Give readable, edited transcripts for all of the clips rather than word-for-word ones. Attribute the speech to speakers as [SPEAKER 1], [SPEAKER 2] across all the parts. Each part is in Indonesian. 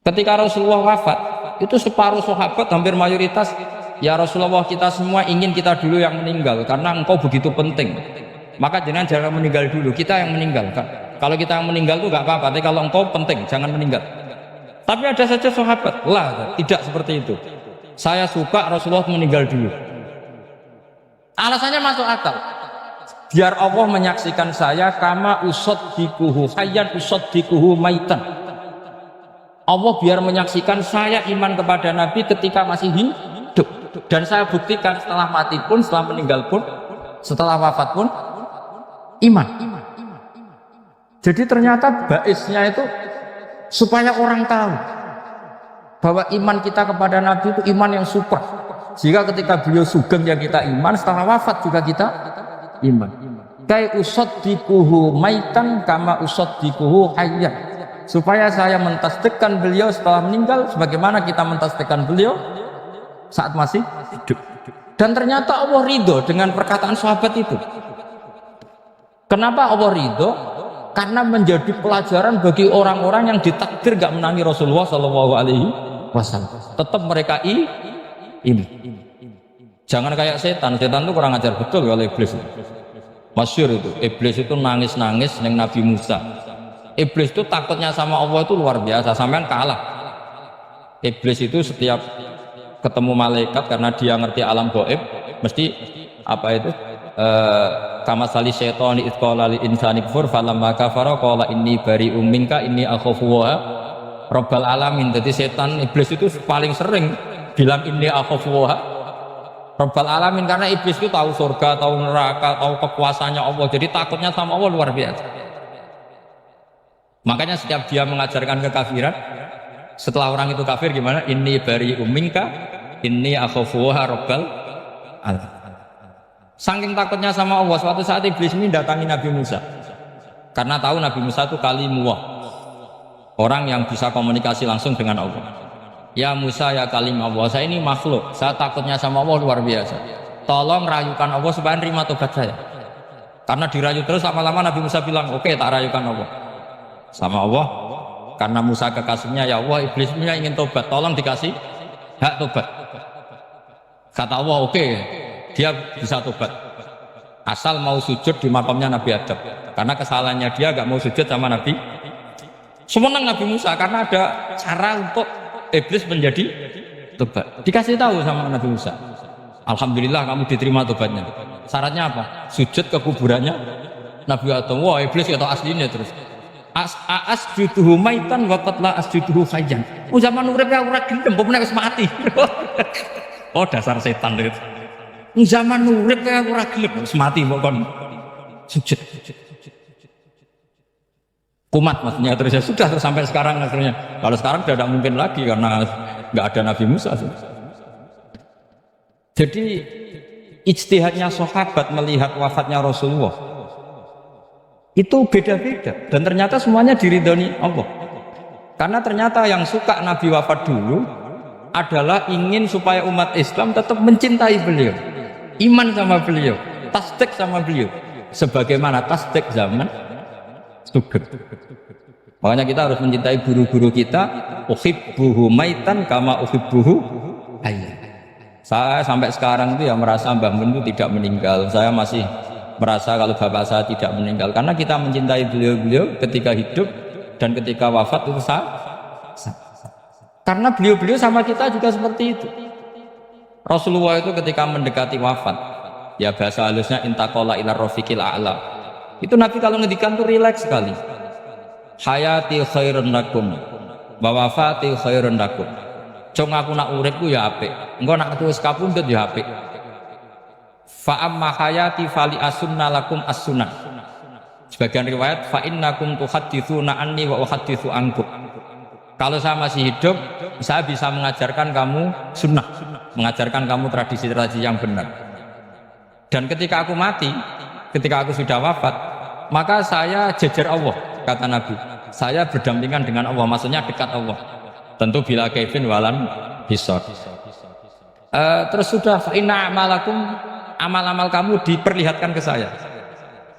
[SPEAKER 1] Ketika Rasulullah wafat, itu separuh sahabat hampir mayoritas, ya Rasulullah, kita semua ingin kita dulu yang meninggal karena engkau begitu penting. Maka jangan meninggal dulu, kita yang meninggal. Kalau kita yang meninggal itu gak apa-apa, tapi kalau engkau penting, jangan meninggal. Tapi ada saja sahabat, lah tidak seperti itu. Saya suka Rasulullah meninggal dulu. Alasannya masuk akal. Biar Allah menyaksikan saya kama usaddikuhu hayyan usaddikuhu maitan. Allah biar menyaksikan saya iman kepada Nabi ketika masih hidup, dan saya buktikan setelah mati pun, setelah meninggal pun, setelah wafat pun iman. Jadi ternyata baisnya itu supaya orang tahu bahwa iman kita kepada Nabi itu iman yang super. Jika ketika beliau sugeng ya kita iman, setelah wafat juga kita iman. Kai usaddikuhu maitan kama usaddikuhu hayyan. Supaya saya mentasdikkan beliau setelah meninggal sebagaimana kita mentasdikkan beliau saat masih hidup. Dan ternyata Allah ridho dengan perkataan sahabat itu. Kenapa Allah ridho? Karena menjadi pelajaran bagi orang-orang yang ditakdir gak menangi Rasulullah SAW. Tetap mereka iman. Jangan kayak setan itu kurang ajar betul oleh iblis. Masyhur itu, iblis itu nangis-nangis neng Nabi Musa. Iblis itu takutnya sama Allah itu luar biasa, sampean kalah. Iblis itu setiap ketemu malaikat karena dia ngerti alam gaib, mesti apa itu? Kama sali syaitani id qala lil insani kfur falamma kafara qala inni bari'um minka inni akhafu wa rabbal alamin. Jadi setan iblis itu paling sering bilang inni akhafu wa rabbal alamin, karena iblis itu tahu surga, tahu neraka, tahu kekuasaannya Allah. Jadi takutnya sama Allah luar biasa. Makanya setiap dia mengajarkan kekafiran, setelah orang itu kafir gimana? Inni bari'um minka inni akhafu wa rabbal alamin. Saking takutnya sama Allah, suatu saat iblis ini datangi Nabi Musa karena tahu Nabi Musa itu kalimullah, orang yang bisa komunikasi langsung dengan Allah. Ya Musa ya kalim Allah, saya ini makhluk, saya takutnya sama Allah luar biasa, tolong rayukan Allah supaya nerima tobat saya. Karena dirayu terus, lama-lama Nabi Musa bilang oke, tak rayukan Allah sama Allah. Karena Musa kekasihnya, ya Allah, iblis punya ingin tobat, tolong dikasih hak tobat. Kata Allah oke, dia bisa tobat asal mau sujud di makamnya Nabi Adam, karena kesalahannya dia gak mau sujud sama Nabi. Semenang Nabi Musa karena ada cara untuk iblis menjadi tobat. Dikasih tahu sama Nabi Musa, alhamdulillah kamu diterima tobatnya. Syaratnya apa? Sujud ke kuburannya Nabi Adam. Wah, iblis ya tahu aslinya terus. Asjuduhu maitan wa qatla asjuduhu hayyan. Zaman urip ora gelem, apa nek wis mati. Oh, dasar setan itu. Zaman urip kaya ora gelem, wis mati kok kon sujud. Kumat maksudnya terus, ya sudah terus sampai sekarang akhirnya. Kalau sekarang sudah tidak mungkin lagi karena nggak ada Nabi Musa. Jadi ijtihadnya sahabat melihat wafatnya Rasulullah itu beda-beda, dan ternyata semuanya diridhoni Allah. Karena ternyata yang suka Nabi wafat dulu adalah ingin supaya umat Islam tetap mencintai beliau, iman sama beliau, tasdik sama beliau, sebagaimana tasdik zaman sugeng. Makanya kita harus mencintai guru-guru kita. Uhibbuhu maitan kama uhibbuhu hayyan. Saya sampai sekarang itu ya merasa Mbah Mun itu tidak meninggal. Saya masih merasa kalau bapak saya tidak meninggal, karena kita mencintai beliau-beliau ketika hidup dan ketika wafat itu karena beliau-beliau sama kita juga seperti itu. Rasulullah itu ketika mendekati wafat, ya bahasa halusnya intaqala ila rafiqil a'la. Itu Nabi kalau ngedikan tuh rileks sekali. Hayati khairun lakum wa wafati khairun lakum. Cung aku nak uripku ya apik, engko nak wis kapundhut ya apik. Fa amma hayati fali asunna lakum as-sunnah. Sebagian riwayat fa innakum tuhadditsuna anni wa uhadditsu ankum. Kalau saya masih hidup, saya bisa mengajarkan kamu sunnah, mengajarkan kamu tradisi-tradisi yang benar. Dan ketika aku mati, ketika aku sudah wafat, maka saya jejer Allah, kata Nabi. Saya berdampingan dengan Allah, maksudnya dekat Allah. Tentu bila kaifin walan hisab. Terus sudah fa inna amalakum, amal-amal kamu diperlihatkan ke saya.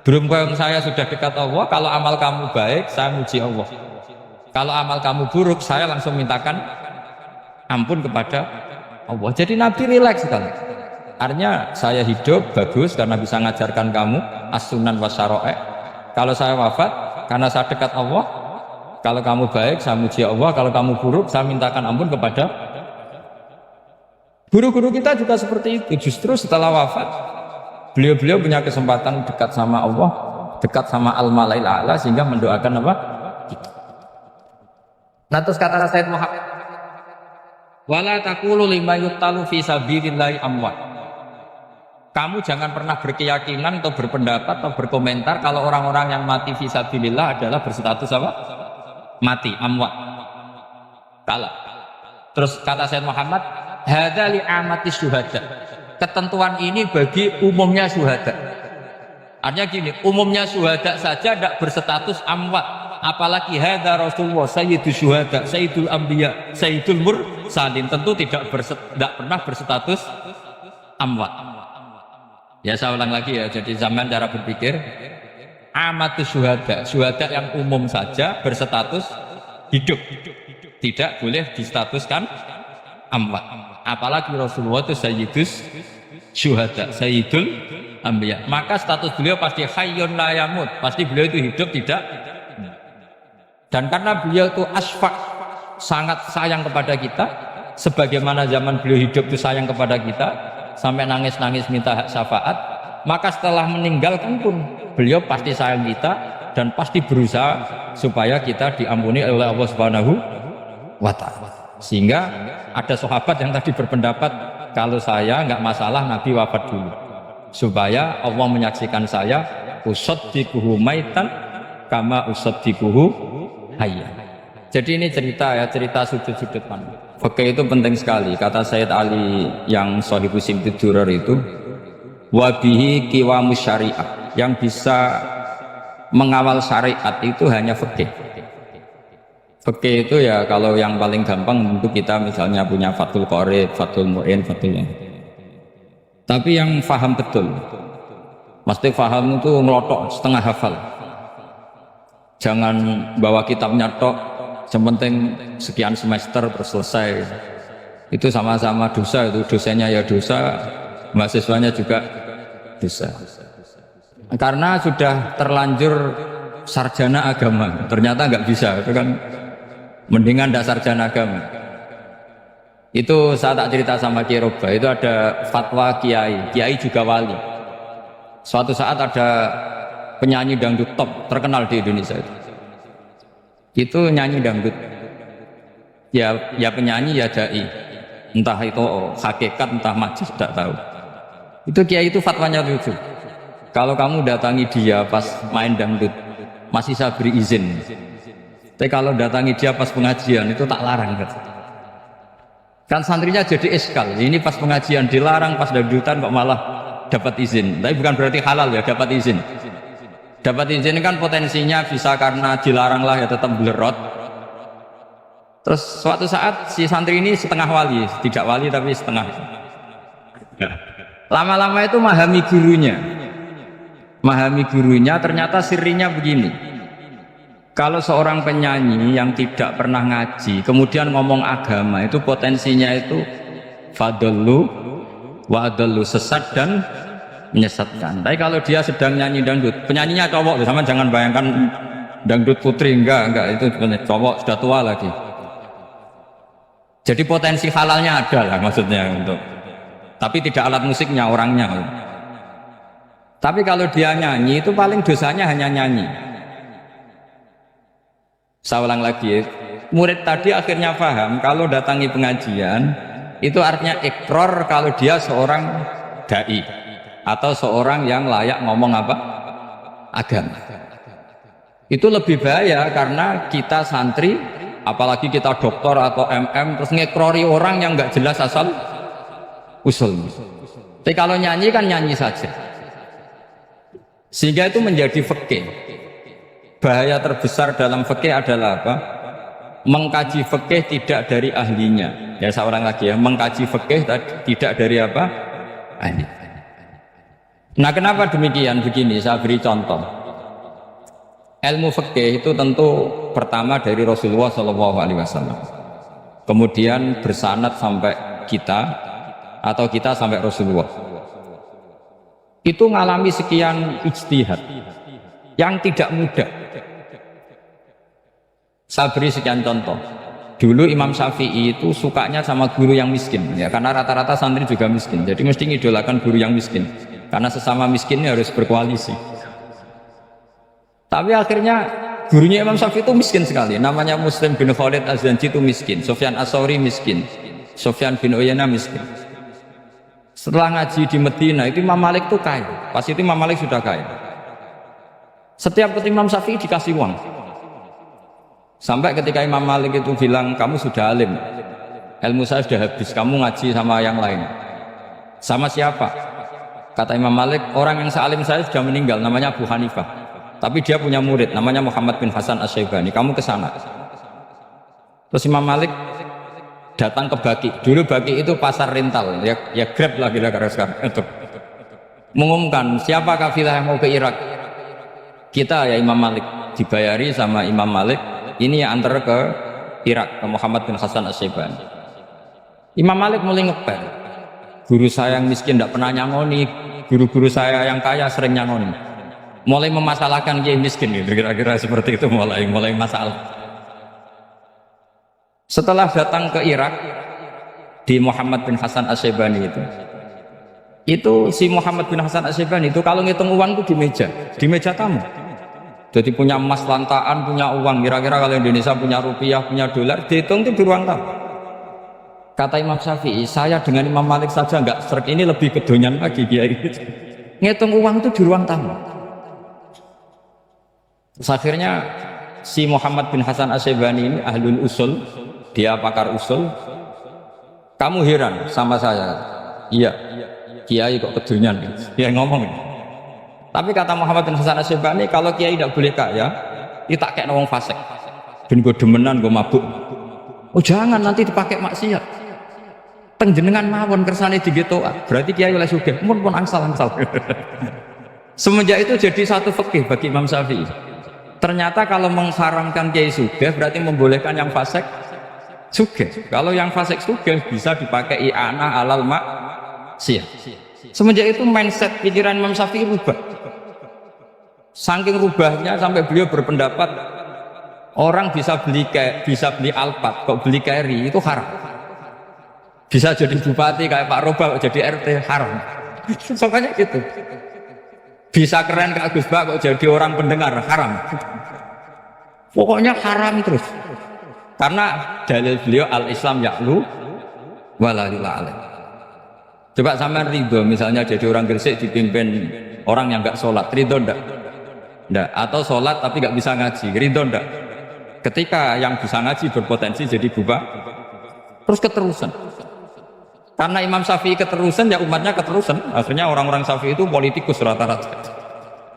[SPEAKER 1] Berhubung saya sudah dekat Allah, kalau amal kamu baik, saya muji Allah. Kalau amal kamu buruk, saya langsung mintakan ampun kepada Allah. Jadi Nabi rileks sekali. Artinya saya hidup bagus karena bisa ngajarkan kamu as-sunan wa syara'i'. Kalau saya wafat karena saya dekat Allah. Kalau kamu baik, saya muji Allah. Kalau kamu buruk, saya mintakan ampun kepada. Guru-guru kita juga seperti itu. Justru setelah wafat, beliau-beliau punya kesempatan dekat sama Allah, dekat sama al-malail a'la, sehingga mendoakan apa? Nah, terus kata Sayyid Muhammad, wala taqulu lima yuqtalu fi sabilillahi amwat. Kamu jangan pernah berkeyakinan atau berpendapat atau berkomentar kalau orang-orang yang mati fi sabilillah adalah berstatus apa? Mati, amwat. Kalah. Terus kata Sayyid Muhammad, hadza li amati syuhada. Ketentuan ini bagi umumnya syuhada. Artinya gini, umumnya syuhada saja tidak berstatus amwat. Apalagi hadza Rasulullah sayyidul syuhada, sayyidul anbiya, sayyidul mursalin, tentu tidak pernah berstatus amwat. Ya saya ulang lagi ya, jadi zaman cara berpikir amatus syuhada, syuhada yang umum saja berstatus hidup, tidak boleh distatuskan amwat. Apalagi Rasulullah itu sayyidus syuhada, sayyidul anbiya, maka status beliau pasti hayyun la yamut, pasti beliau itu hidup tidak. Dan karena beliau itu asfaq, sangat sayang kepada kita, sebagaimana zaman beliau hidup itu sayang kepada kita, sampai nangis-nangis minta hak syafaat, maka setelah meninggalkan pun beliau pasti sayang kita dan pasti berusaha supaya kita diampuni oleh Allah Subhanahu wa ta'ala. Sehingga ada sahabat yang tadi berpendapat, kalau saya nggak masalah Nabi wafat dulu, supaya Allah menyaksikan saya usaddiquhu maitan kama usaddiquhu hayya. Jadi ini cerita ya, cerita sudut-sudut pandang. Fikih itu penting sekali. Kata Sayyid Ali yang Shahibu Simtud Durar itu, wabihi qiwamus syariah, yang bisa mengawal syariat itu hanya fikih. Fikih itu ya kalau yang paling gampang untuk kita misalnya punya Fathul Qorib, Fathul Mu'in, Fathul. Tapi yang faham betul, mesti faham itu ngelotok setengah hafal. Jangan bawa kitabnya tok, sementing sekian semester terus selesai. Itu sama-sama dosa, itu dosennya ya dosa, mahasiswanya juga dosa. Karena sudah terlanjur sarjana agama, ternyata nggak bisa, itu kan mendingan ndak sarjana agama. Itu saya tak cerita sama Kiai Roba, itu ada fatwa kiai juga wali. Suatu saat ada penyanyi dangdut top terkenal di Indonesia itu nyanyi dangdut ya penyanyi ya dai, entah itu hakikat entah majus tidak tahu. Itu kiai itu fatwanya lucu, kalau kamu datangi dia pas main dangdut masih saya beri izin, tapi kalau datangi dia pas pengajian itu tak larang kan santrinya jadi eskal, ini pas pengajian dilarang, pas dangdutan kok malah dapat izin. Tapi bukan berarti halal ya, dapat izin. Dapat izin kan potensinya bisa karena dilarang lah ya tetap belerot. Terus suatu saat si santri ini setengah wali, tidak wali tapi setengah. Lama-lama itu memahami gurunya, ternyata sirinya begini. Kalau seorang penyanyi yang tidak pernah ngaji kemudian ngomong agama, itu potensinya itu fadallu wa adallu, sesat dan menyesatkan. Tapi kalau dia sedang nyanyi dangdut, penyanyinya cowok, sama jangan bayangkan dangdut putri, enggak itu cowok sudah tua lagi. Jadi potensi halalnya ada lah maksudnya untuk, tapi tidak alat musiknya, orangnya. Tapi kalau dia nyanyi itu paling dosanya hanya nyanyi. Saya ulang lagi, murid tadi akhirnya paham kalau datangi pengajian itu artinya ikrar kalau dia seorang dai atau seorang yang layak ngomong apa? Agama. Itu lebih bahaya karena kita santri, apalagi kita doktor atau MM, terus ngekrori orang yang nggak jelas asal usul. Tapi kalau nyanyi kan nyanyi saja. Sehingga itu menjadi fikih. Bahaya terbesar dalam fikih adalah apa? Mengkaji fikih tidak dari ahlinya. Ya seorang lagi ya, mengkaji fikih tidak dari apa? Ahli. Nah kenapa demikian? Begini, saya beri contoh. Ilmu fikih itu tentu pertama dari Rasulullah SAW, kemudian bersanad sampai kita atau kita sampai Rasulullah. Itu ngalami sekian ijtihad yang tidak mudah. Saya beri sekian contoh. Dulu Imam Syafi'i itu sukanya sama guru yang miskin, ya, karena rata-rata santri juga miskin, jadi mesti ngidolakan guru yang miskin, karena sesama miskinnya harus berkoalisi. Tapi akhirnya gurunya Imam Syafi'i itu miskin sekali, namanya Muslim bin Khalid Az-Zanji itu miskin, Sufyan As-Tsauri miskin, Sufyan bin Uyainah miskin. Setelah ngaji di Medina itu Imam Malik itu kaya, pas itu Imam Malik sudah kaya. Setiap ketemu Imam Syafi'i dikasih uang. Sampai ketika Imam Malik itu bilang, kamu sudah alim, ilmu saya sudah habis, kamu ngaji sama yang lain. Sama siapa? Kata Imam Malik, orang yang sealim saya sudah meninggal, namanya Abu Hanifah, tapi dia punya murid namanya Muhammad bin Hasan Asy-Syaibani, kamu ke sana. Terus Imam Malik datang ke Baki. Dulu Baki itu pasar rental, ya Grab lah kira-kira sekarang, untuk mengumumkan siapa kafilah yang mau ke Irak. Kita ya Imam Malik, dibayari sama Imam Malik, ini yang antar ke Irak, ke Muhammad bin Hasan Asy-Syaibani. Imam Malik mulai ngepel, guru saya yang miskin tidak pernah nyangoni, guru-guru saya yang kaya sering nyangoni. Mulai memasalahkan kiai miskin gitu, kira-kira seperti itu, mulai masalah. Setelah datang ke Irak di Muhammad bin Hasan Asy-Syaibani itu si Muhammad bin Hasan Asy-Syaibani itu kalau ngitung uang itu di meja tamu. Jadi punya emas lantaan, punya uang, kira-kira kalau Indonesia punya rupiah, punya dolar, dihitung itu di ruang tamu. Kata Imam Syafi'i, saya dengan Imam Malik saja nggak serik, ini lebih kedonyan lagi kiai. Ngitung uang itu di ruang tamu. Terus akhirnya si Muhammad bin Hasan Asy-Syaibani ini ahlul usul, dia pakar usul. Kamu heran sama saya? Iya, kiai kok kedonyan? Dia ngomong. Tapi kata Muhammad bin Hasan Asy-Syaibani, kalau kiai tidak boleh kaya, itu tak kayak wong fasik, ben gue demenan, gue mabuk. Oh jangan, nanti dipakai maksiat. Tenjenengan mawon kersane digetokan, berarti kiai oleh sugih, pun angsal. Semenjak itu jadi satu fikih bagi Imam Syafi'i. Ternyata kalau mengharamkan kiai sugih berarti membolehkan yang fasik sugih. Kalau yang fasik sugih bisa dipakai i'anah alal maksiyah. Semenjak itu mindset pikiran Imam Syafi'i rubah. Saking rubahnya sampai beliau berpendapat orang bisa beli Alphard, kok beli carry itu haram. Bisa jadi bupati kayak Pak Roba, kok jadi RT haram. Soalnya gitu. Bisa keren kayak Gus Bak, kok jadi orang pendengar haram. Pokoknya haram terus. Karena dalil beliau al-Islam ya'lu wala yula'ala. Coba sampean ridho misalnya jadi orang Gresik dipimpin orang yang nggak sholat, ridho ndak? Ndak. Atau sholat tapi nggak bisa ngaji, ridho ndak? Ketika yang bisa ngaji berpotensi jadi bupati, terus keterusan. Karena Imam Syafi'i keterusan, ya umatnya keterusan. Akhirnya orang-orang Syafi'i itu politikus rata-rata.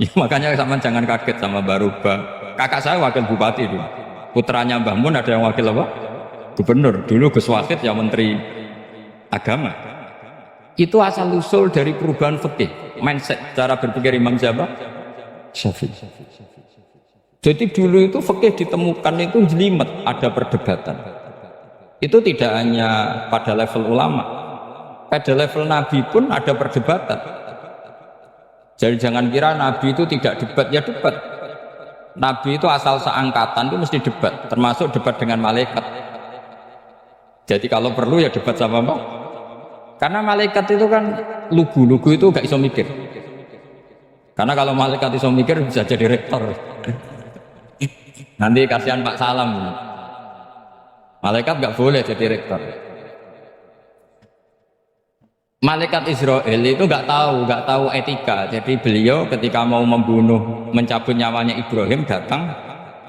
[SPEAKER 1] Ya, makanya sama jangan kaget sama Baruba. Kakak saya wakil bupati dulu. Putranya Mbah Mun ada yang wakil apa? Gubernur. Dulu Gus Wahid ya menteri agama. Itu asal usul dari perubahan fikih, mindset cara berpikir Imam Syafi'i. Jadi dulu itu fikih ditemukan itu jelimet, ada perdebatan. Itu tidak hanya pada level ulama, pada level Nabi pun ada perdebatan. Jadi jangan kira Nabi itu tidak debat, ya debat. Nabi itu asal seangkatan itu mesti debat, termasuk debat dengan malaikat. Jadi kalau perlu ya debat sama apa? Karena malaikat itu kan lugu itu gak iso mikir. Karena kalau malaikat iso mikir bisa jadi rektor. Nanti kasihan Pak Salam. Malaikat gak boleh jadi rektor. Malaikat Israel itu gak tahu etika. Jadi beliau ketika mau mencabut nyawanya Ibrahim datang,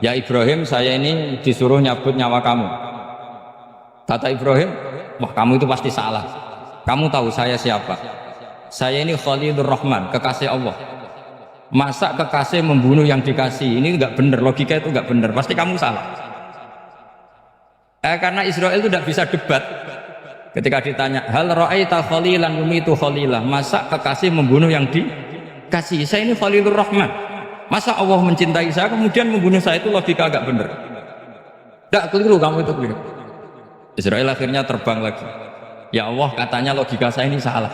[SPEAKER 1] ya Ibrahim saya ini disuruh nyabut nyawa kamu. Kata Ibrahim, wah kamu itu pasti salah. Kamu tahu saya siapa? Saya ini Khalilur Rahman, kekasih Allah. Masa kekasih membunuh yang dikasih? Ini nggak benar, logika itu nggak benar. Pasti kamu salah. Karena Israel itu tidak bisa debat. Ketika ditanya, hal ra'aita khalilan yumitu khalilah, masa kekasih membunuh yang dikasih? Saya ini Khalilur Rahman. Masa Allah mencintai saya kemudian membunuh saya, itu logika agak bener. Tidak keliru, kamu itu keliru. Israel akhirnya terbang lagi. Ya Allah, katanya logika saya ini salah.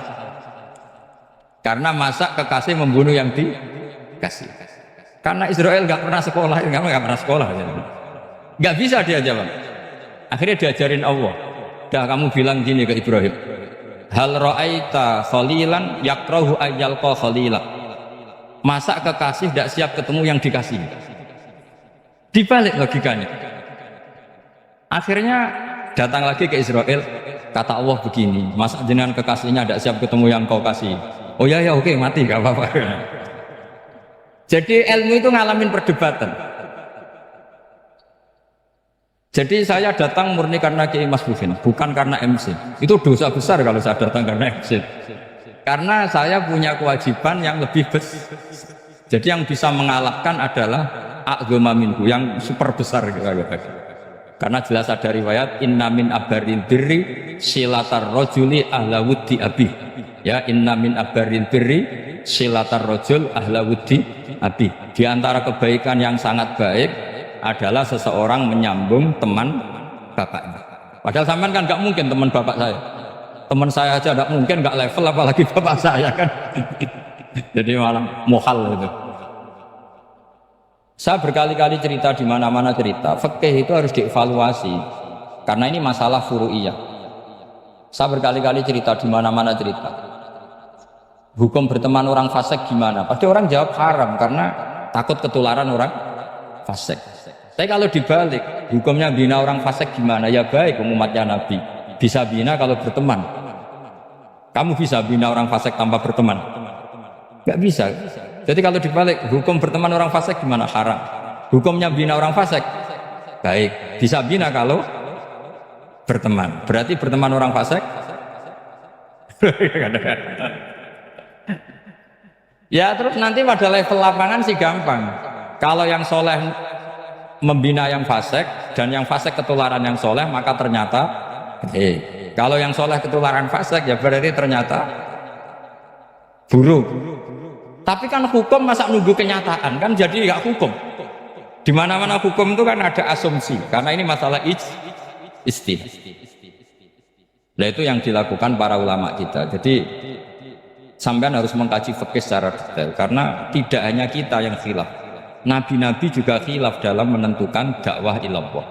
[SPEAKER 1] Karena masa kekasih membunuh yang dikasih. Karena Israel nggak pernah sekolah, nggak pernah sekolah, nggak bisa dia jawab. Akhirnya diajarin Allah. Dah kamu bilang gini ke Ibrahim. Hal ra'aita khalilan yakrahu ayyalqa khalila. Masa kekasih tidak siap ketemu yang dikasih. Dibalik logikanya. Akhirnya datang lagi ke Israel, kata Allah begini, masa jenengan kekasihnya tidak siap ketemu yang kau kasih. Oh ya ya, oke, mati gak apa-apa. Jadi ilmu itu ngalamin perdebatan. Jadi saya datang murni karena Kiai Mas Bufin, bukan karena MC. Itu dosa besar kalau saya datang karena MC. Karena saya punya kewajiban yang lebih besar. Jadi yang bisa mengalahkan adalah a'dzama minhu, yang super besar. Karena jelas ada riwayat inna min abaril birri silatar rajuli ahla wuddi abi. Ya, inna min abaril birri silatar rajul ahla wuddi abi. Di antara kebaikan yang sangat baik adalah seseorang menyambung teman bapaknya. Padahal sampean kan nggak mungkin teman bapak saya. Teman saya aja nggak mungkin, nggak level apalagi bapak saya kan. Jadi malah mohal itu. Saya berkali-kali cerita di mana-mana cerita, fikih itu harus dievaluasi karena ini masalah furu'iyah. Saya berkali-kali cerita di mana-mana cerita. Hukum berteman orang fasik gimana? Pasti orang jawab haram karena takut ketularan orang fasik. Tapi kalau dibalik, hukumnya bina orang fasik gimana? Ya baik, umatnya Nabi bisa bina kalau berteman. Kamu bisa bina orang fasik tanpa berteman? Nggak bisa. Jadi kalau dibalik, hukum berteman orang fasik gimana? Haram. Hukumnya bina orang fasik baik, bisa bina kalau berteman. Berarti berteman orang fasik ya terus nanti pada level lapangan sih gampang. Kalau yang soleh membina yang fasik dan yang fasik ketularan yang soleh, maka ternyata kalau yang soleh ketularan fasik ya berarti ternyata buruk. Tapi kan hukum masa nunggu kenyataan kan, jadi nggak hukum. Di mana-mana hukum itu kan ada asumsi, karena ini masalah ijtihad. Nah itu yang dilakukan para ulama kita. Jadi sampean harus mengkaji fikih secara detail, karena tidak hanya kita yang khilaf. Nabi-nabi juga khilaf dalam menentukan dakwah ilallah.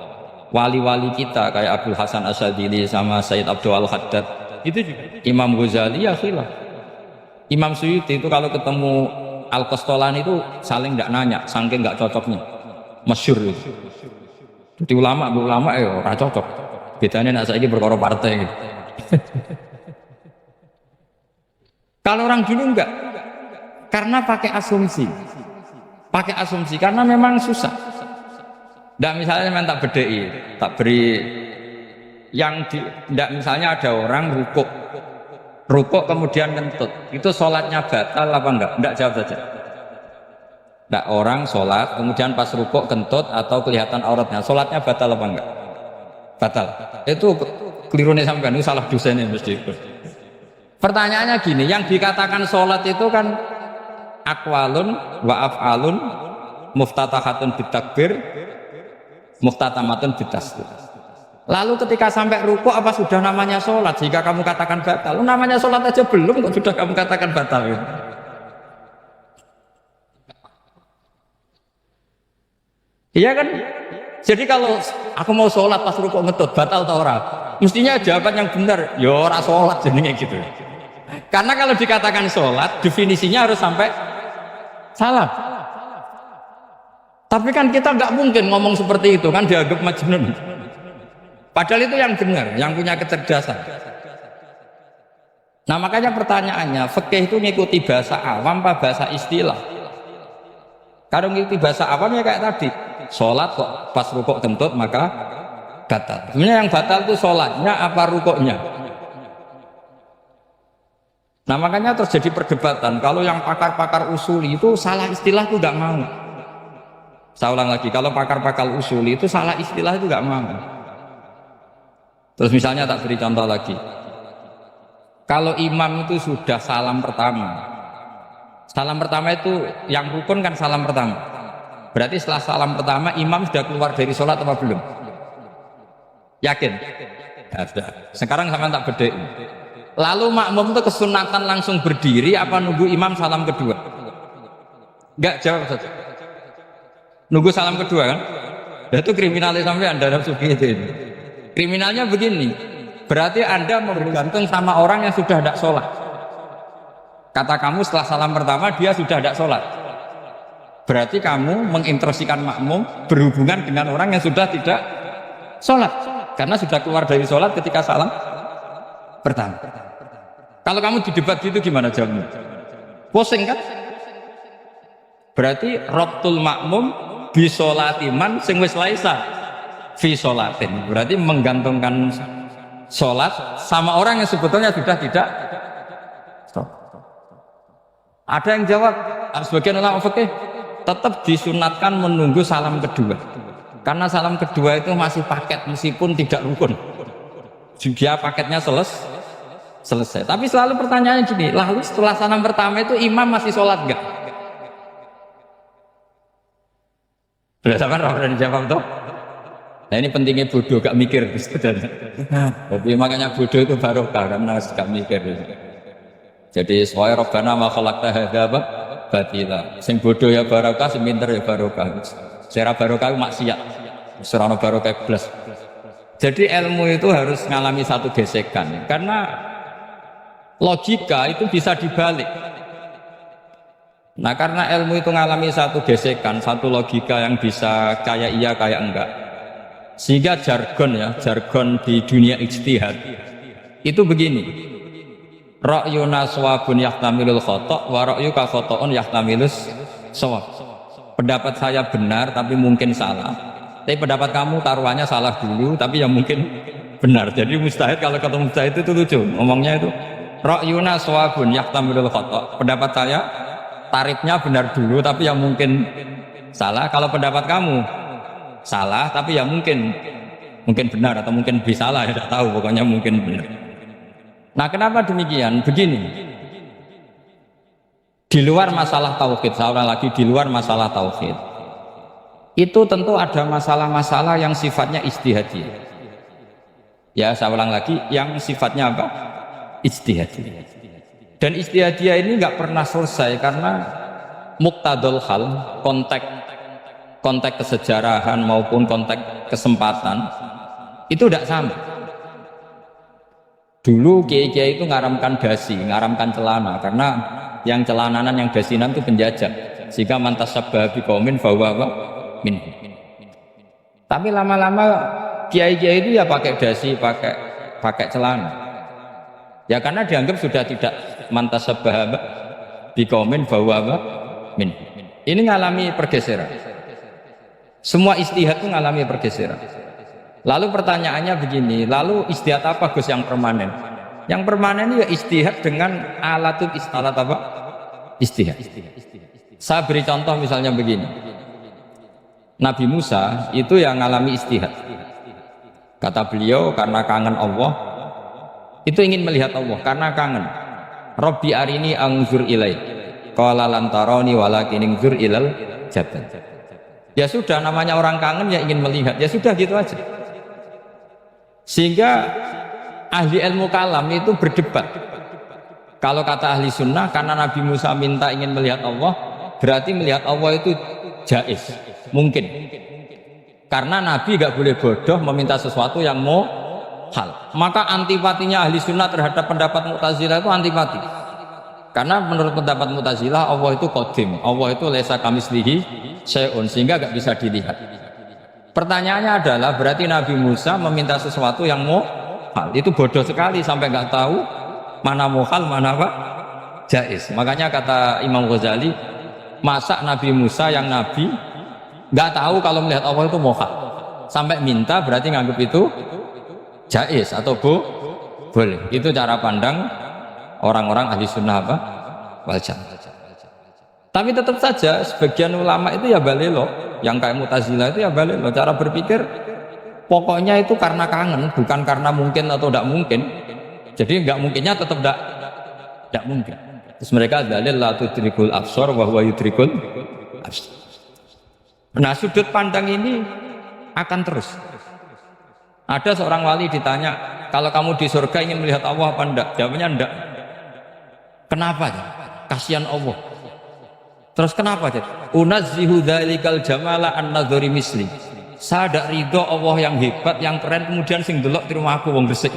[SPEAKER 1] Wali-wali kita kayak Abdul Hasan Asyadzili sama Sayyid Abdul Al-Haddad itu juga. Imam Ghazali ya khilaf. Imam Suyuti itu kalau ketemu Al-Qastolani itu saling tidak nanya, saking nggak cocoknya, masyhur itu. Jadi ulama ya ora cocok. Bedanya nak saiki perkara partai gitu. Kalau orang dulu enggak, karena pakai asumsi karena memang susah. Nggak misalnya memang tak bedai, tak beri yang nggak misalnya ada orang rukuk kemudian kentut, itu sholatnya batal apa enggak? Enggak, jawab saja. Enggak, orang sholat kemudian pas rukuk kentut atau kelihatan auratnya, sholatnya batal apa enggak? Batal. Itu keliru nih sampean, itu salah dosennya mesti. Pertanyaannya gini, yang dikatakan sholat itu kan aqwalun wa af'alun muftatahatun bitakbir muftatamatun bitasbih. Lalu ketika sampai rukuk apa sudah namanya sholat? Jika kamu katakan batal, namanya sholat aja belum kok sudah kamu katakan batal. Iya kan? Jadi kalau aku mau sholat pas rukuk ngetut batal atau ora? Mestinya jawaban yang benar, ya ora sholat jadinya gitu. Karena kalau dikatakan sholat, definisinya harus sampai salah. Tapi kan kita nggak mungkin ngomong seperti itu, kan dianggap majnun. Padahal itu yang benar, yang punya kecerdasan. Nah makanya pertanyaannya, fikih itu ngikuti bahasa awam apa bahasa istilah? Kalau ngikuti bahasa awam ya kayak tadi, sholat kok pas rukuk kentut maka batal. Sebenarnya yang batal itu sholatnya apa rukuknya? Nah makanya terjadi perdebatan. Kalau yang pakar-pakar usuli itu salah istilah itu nggak mau. Saya ulang lagi, kalau pakar-pakar usuli itu salah istilah itu nggak mau. Terus misalnya tak beri contoh lagi, kalau imam itu sudah salam pertama Salam pertama itu yang rukun kan salam pertama. Berarti setelah salam pertama imam sudah keluar dari sholat apa belum? Yakin? Ya, sudah. Sekarang sama tak bedain. Lalu makmum itu kesunatan langsung berdiri apa nunggu imam salam kedua? Enggak, jawab saja. Nunggu salam kedua kan? Dan itu kriminalnya sampai Anda sugi itu. Kriminalnya begini, berarti Anda bergantung sama orang yang sudah tidak sholat. Kata kamu setelah salam pertama dia sudah tidak sholat. Berarti kamu menginterosikan makmum berhubungan dengan orang yang sudah tidak sholat. Karena sudah keluar dari sholat ketika salam pertama. Kalau kamu di debat gitu gimana jawabnya? Pusing kan? Berarti rabtul makmum bisolatiman sing wis laisa fi sholatin. Berarti menggantungkan sholat sama orang yang sebetulnya sudah tidak stop. Ada yang jawab, sebagian ulama fikih tetap disunatkan menunggu salam kedua. Karena salam kedua itu masih paket meskipun tidak rukun. Dia paketnya selesai. Tapi selalu pertanyaannya gini, lalu setelah salam pertama itu imam masih sholat enggak? Sudah sama orang dijawab toh? Nah ini pentingnya bodoh gak mikir sebenarnya. Tapi makanya bodoh itu barokah karena gak mikir. Jadi soalnya Rabbana ma khalaqta hadza batila. Sing bodoh ya barokah, sing pinter ya barokah. Secara barokah maksiat. Serana barokah blas. Jadi ilmu itu harus mengalami satu gesekan karena logika itu bisa dibalik. Nah karena ilmu itu mengalami satu gesekan, satu logika yang bisa kayak iya kayak enggak, sehingga jargon di dunia ijtihad itu begini, ra'yuna shawabun yahtamilul khata' wa ra'yuka khata'un yahtamilus shawab. Pendapat saya benar tapi mungkin salah, tapi pendapat kamu taruhannya salah dulu tapi yang mungkin benar. Jadi mustahid, kalau ketemu mustahid itu lucu ngomongnya itu, ra'yuna shawabun yahtamilul khata', pendapat saya tarifnya benar dulu tapi yang mungkin salah. Kalau pendapat kamu salah tapi yang mungkin benar atau mungkin bisa salah, ya tidak tahu, pokoknya mungkin benar. Nah kenapa demikian? Begini, di luar masalah tauhid, saya ulang lagi, di luar masalah tauhid itu tentu ada masalah-masalah yang sifatnya ijtihadiyah. Ya saya ulang lagi, yang sifatnya apa? Ijtihadiyah. Dan ijtihadiyah ini nggak pernah selesai karena muktadul hal, konteks kesejarahan maupun konteks kesempatan itu tidak sama. Dulu kiai-kiai itu ngaramkan dasi, ngaramkan celana, karena yang celananan yang dasinan itu penjajah, sehingga mantas sabah biqaumin bahwa min. Tapi lama-lama kiai-kiai itu ya pakai dasi, pakai celana. Ya karena dianggap sudah tidak mantas sabah biqaumin bahwa min. Ini ngalami pergeseran. Semua istihad itu ngalami pergeseran. Lalu pertanyaannya begini, lalu istihad apa Gus yang permanen? Yang permanen ya istihad dengan alat apa? Istihad. Saya beri contoh misalnya begini. Nabi Musa itu yang ngalami istihad. Kata beliau karena kangen Allah, itu ingin melihat Allah karena kangen. Rabbi arini anzur ilai. Qala lan tarani walakin anzur ilal jabal. Ya sudah, namanya orang kangen ya ingin melihat. Ya sudah gitu aja. Sehingga ahli ilmu kalam itu berdebat. Kalau kata ahli sunnah, karena Nabi Musa minta ingin melihat Allah, berarti melihat Allah itu jaiz, mungkin. Karena Nabi gak boleh bodoh meminta sesuatu yang mau hal. Maka antipatinya ahli sunnah terhadap pendapat Mu'tazilah itu antipati. Karena menurut pendapat Mu'tazilah Allah itu qadim, Allah itu laisa kamitslihi syai'un, sehingga gak bisa dilihat. Pertanyaannya adalah berarti Nabi Musa meminta sesuatu yang mau hal, itu bodoh sekali sampai gak tahu mana mau hal mana apa jaiz. Makanya kata Imam Ghazali, masa Nabi Musa yang Nabi gak tahu kalau melihat Allah itu mau hal, sampai minta berarti nganggap itu jaiz atau boleh. Itu cara pandang orang-orang ahli sunnah apa? Wal jamaah. Tapi tetap saja sebagian ulama itu ya balelo, yang kayak Mu'tazilah itu ya balelo, cara berpikir pokoknya itu karena kangen, bukan karena mungkin atau tidak mungkin. Jadi nggak mungkinnya tetap tidak mungkin. Terus mereka dalil la tudrikul absar wa huwa yudrikul absar. Nah, sudut pandang ini akan terus. Ada seorang wali ditanya, kalau kamu di surga ingin melihat Allah apa enggak? Jawabnya enggak. Kenapa? Kasihan Allah. Terus kenapa? Unazzihu dzalikal jamala an-nadhari misli. Saya tidak ridho Allah yang hebat, yang keren, kemudian sing delok di rumah aku wong resik.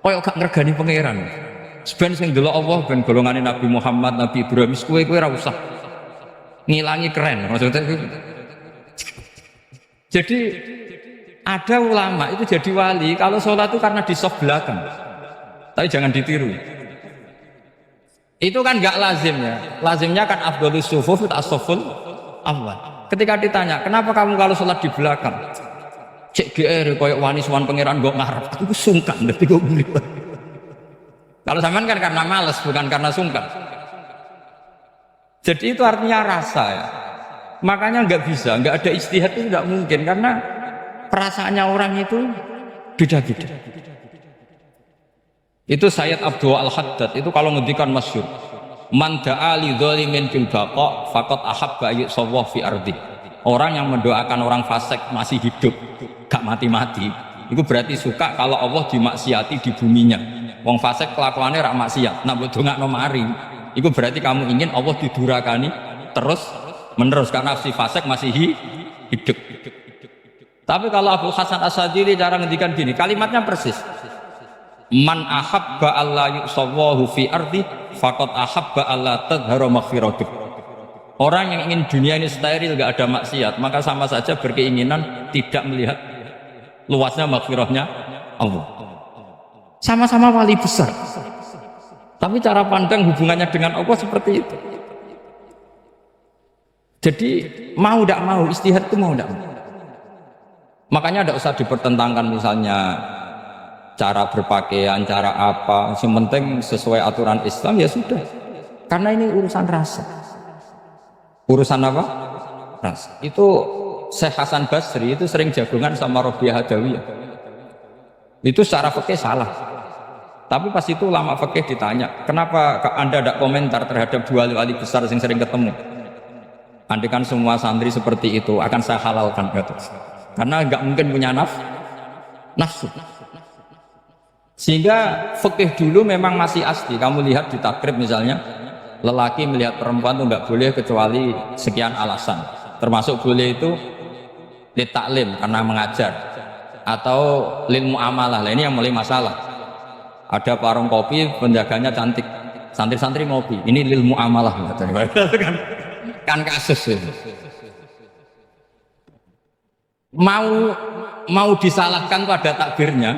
[SPEAKER 1] Koyo gak ngergani pangeran. Sebenarnya sing delok Allah ben golongane Nabi Muhammad, Nabi Ibrahim, kowe ora usah ngilangi keren maksudnya. Jadi ada ulama itu jadi wali kalau sholat itu karena di soft belakang, tapi jangan ditiru. Itu kan nggak lazimnya. Lazimnya kan afdhalus sufuf as-saful awal. Ketika ditanya kenapa kamu kalau sholat di belakang, cek GR koyok wani suwan pangeran gue ngarep, aku sungkan berarti gue beli. Kalau sampean kan karena males bukan karena sungkan. Jadi itu artinya rasa ya. Makanya nggak bisa, nggak ada ijtihad itu nggak mungkin karena perasaannya orang itu beda-beda. Itu Sayyid Abdul Al-Haddad itu kalau ngendikan masyhur, man da'a li dzalimin bil baqa faqad ahabba yusawwa fi ardi. Orang yang mendoakan orang fasik masih hidup, gak mati-mati, itu berarti suka kalau Allah dimaksiati di buminya. Wong fasik kelakuannya rak maksiat, nak mbok dongakno mari. Itu berarti kamu ingin Allah didurakani terus menerus karena si fasik masih hidup. Tapi kalau Abu Hasan As-Sadili cara ngendikan gini, kalimatnya persis. Man ahabba alla yusawwahu fi ardi faqad ahabba alla tadhhara maghfiratuh. Orang yang ingin dunia ini steril gak ada maksiat, maka sama saja berkeinginan tidak melihat luasnya maghfirahnya Allah. Sama-sama wali besar. Tapi cara pandang hubungannya dengan Allah seperti itu. Jadi mau tidak mau, istihad itu mau tidak mau. Makanya tidak usah dipertentangkan misalnya cara berpakaian, cara apa. Yang penting sesuai aturan Islam ya sudah. Karena ini urusan rasa. Urusan apa? Rasa. Itu Syekh Hasan Basri itu sering jagungan sama Robiah Hadawiyah. Itu secara fikih salah. Tapi pas itu ulama fikih ditanya, kenapa Anda tidak komentar terhadap dua wali besar yang sering ketemu? Andai kan semua santri seperti itu akan saya halalkan, karena nggak mungkin punya nafsu. Sehingga fikih dulu memang masih asli. Kamu lihat di takrib misalnya, lelaki melihat perempuan itu nggak boleh kecuali sekian alasan. Termasuk boleh itu litaklim karena mengajar, atau lil muamalah. Lah ini yang mulai masalah. Ada warung kopi, penjaganya cantik, santri-santri ngopi, ini lil muamalah. Kan kasus itu. Mau disalahkan pada takbirnya,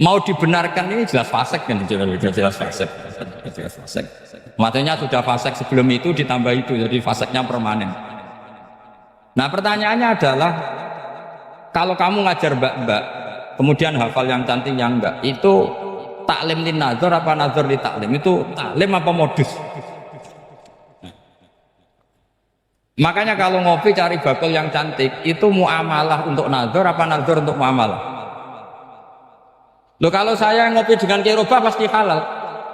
[SPEAKER 1] mau dibenarkan ini jelas fasik kan, jelas fasik. Maksudnya sudah fasik sebelum itu ditambah itu, jadi fasiknya permanen. Nah pertanyaannya adalah, kalau kamu ngajar mbak-mbak, kemudian hafal yang cantik yang enggak, itu taklim lin nazar apa nazar li taklim? Itu taklim apa modus? Makanya kalau ngopi cari bakul yang cantik, itu muamalah untuk nazar apa nazar untuk muamalah? Loh kalau saya ngopi dengan kirobah pasti halal.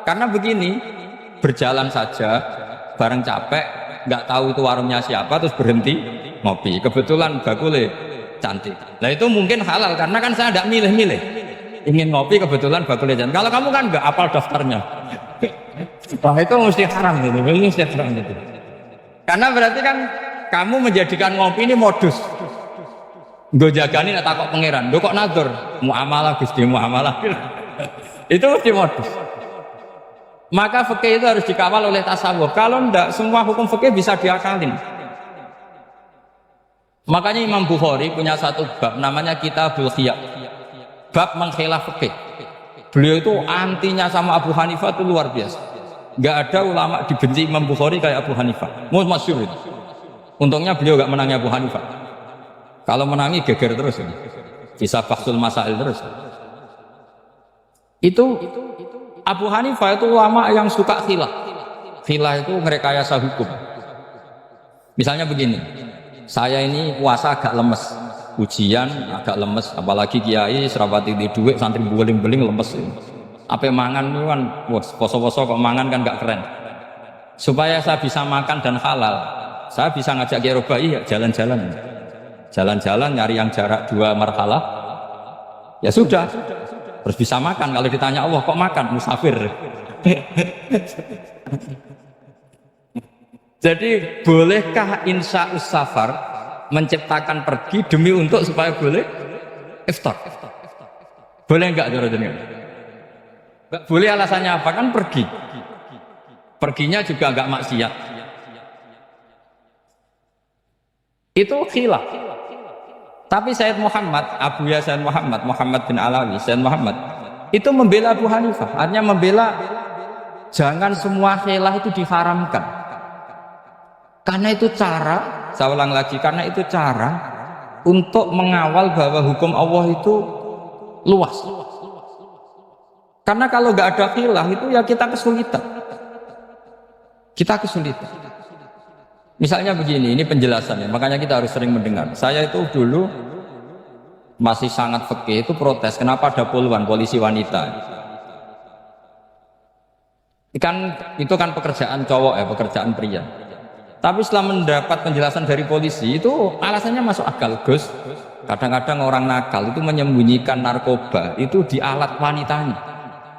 [SPEAKER 1] Karena begini, berjalan saja, bareng capek, nggak tahu itu warungnya siapa, terus berhenti ngopi. Kebetulan bakulnya cantik. Nah itu mungkin halal, karena kan saya tidak milih-milih. Ingin ngopi kebetulan bakulnya cantik. Kalau kamu kan nggak apal daftarnya. Wah itu mesti haram gitu, mesti haram gitu. Karena berarti kan kamu menjadikan ngopi ini modus. Gue jagani nak takok pangeran. Lo kok nazar? Muamalah Gusti, muamalah. Itu mesti modus. Maka fikih itu harus dikawal oleh tasawuf. Kalau enggak, semua hukum fikih bisa diakalin. Makanya Imam Bukhari punya satu bab namanya Kitabul Khiyar. Bab mengkhilaf fikih. Beliau itu antinya sama Abu Hanifah itu luar biasa. Nggak ada ulama dibenci Imam Bukhari kayak Abu Hanifah. Masyhur itu. Untungnya beliau nggak menangi Abu Hanifah. Kalau menangi geger terus ini. Bisa bahsul masail terus. Itu Abu Hanifah itu ulama yang suka khilah. Khilah itu merekayasa hukum. Misalnya begini, saya ini puasa agak lemes, ujian agak lemes, apalagi kiai serapati di duit, santri beling-beling lemes. Apa mangan itu kan, poso-poso kok mangan kan gak keren. Supaya saya bisa makan dan halal, saya bisa ngajak Kiai Robai ya jalan-jalan nyari yang jarak 2 marhalah, ya sudah, terus bisa makan. Kalau ditanya Allah kok makan, musafir. Jadi bolehkah insya'us safar menciptakan pergi demi untuk supaya boleh iftar? Boleh enggak cara jenengan? Enggak boleh, alasannya apa? Kan pergi. Perginya juga enggak maksiat. Itu khilaf. Tapi Sayyid Muhammad, Abu Ya Sayyid Muhammad bin Alawi, Sayyid Muhammad itu membela Abu Hanifah, artinya membela jangan semua khilaf itu diharamkan. Karena itu cara, saya ulang lagi, karena itu cara untuk mengawal bahwa hukum Allah itu luas. Karena kalau nggak ada khilaf itu ya kita kesulitan. Misalnya begini, ini penjelasannya, makanya kita harus sering mendengar. Saya itu dulu masih sangat fikih itu protes, kenapa ada puluhan polisi wanita? Itu kan pekerjaan cowok ya, pekerjaan pria. Tapi setelah mendapat penjelasan dari polisi itu alasannya masuk akal, Gus. Kadang-kadang orang nakal itu menyembunyikan narkoba itu di alat wanitanya.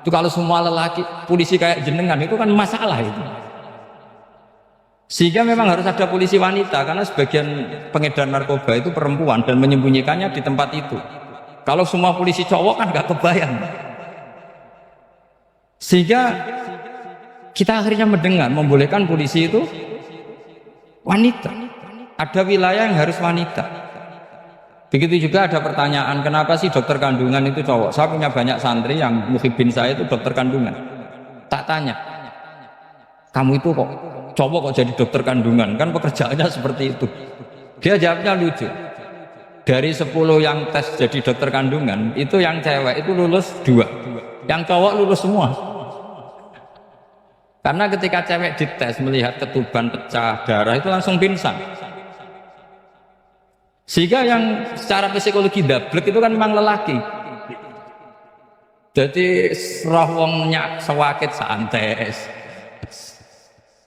[SPEAKER 1] Itu kalau semua lelaki polisi kayak jenengan itu kan masalah itu. Sehingga memang harus ada polisi wanita karena sebagian pengedar narkoba itu perempuan dan menyembunyikannya di tempat itu. Kalau semua polisi cowok kan nggak kebayang. Sehingga kita akhirnya mendengar membolehkan polisi itu wanita. Ada wilayah yang harus wanita. Begitu juga ada pertanyaan, kenapa sih dokter kandungan itu cowok? Saya punya banyak santri yang muhibin saya itu dokter kandungan. Tak tanya, kamu itu kok cowok kok jadi dokter kandungan? Kan pekerjaannya seperti itu. Dia jawabnya lucu. Dari 10 yang tes jadi dokter kandungan, itu yang cewek itu lulus 2. Yang cowok lulus semua. Karena ketika cewek dites melihat ketuban pecah darah itu langsung pingsan. Sehingga yang secara psikologi dablek itu kan memang lelaki. Jadi roh wongnya sewakit santes.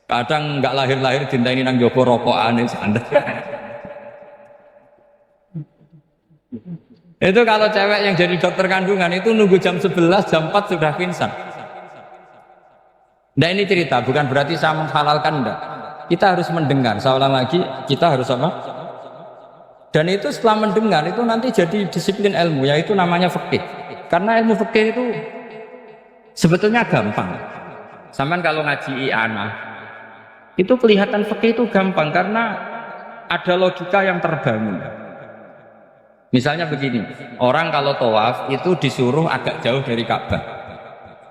[SPEAKER 1] Kadang nggak lahir-lahir dinteni nang jopo rokokan santai. Itu kalau cewek yang jadi dokter kandungan itu nunggu jam 11, jam 4 sudah pingsan. Nah ini cerita, bukan berarti saya menghalalkan, enggak. Kita harus mendengar, saya ulang lagi, kita harus apa? Dan itu setelah mendengar itu nanti jadi disiplin ilmu, yaitu namanya fikih. Karena ilmu fikih itu sebetulnya gampang. Sampai kalau ngaji i'anah, itu kelihatan fikih itu gampang karena ada logika yang terbangun. Misalnya begini, orang kalau tawaf itu disuruh agak jauh dari Ka'bah.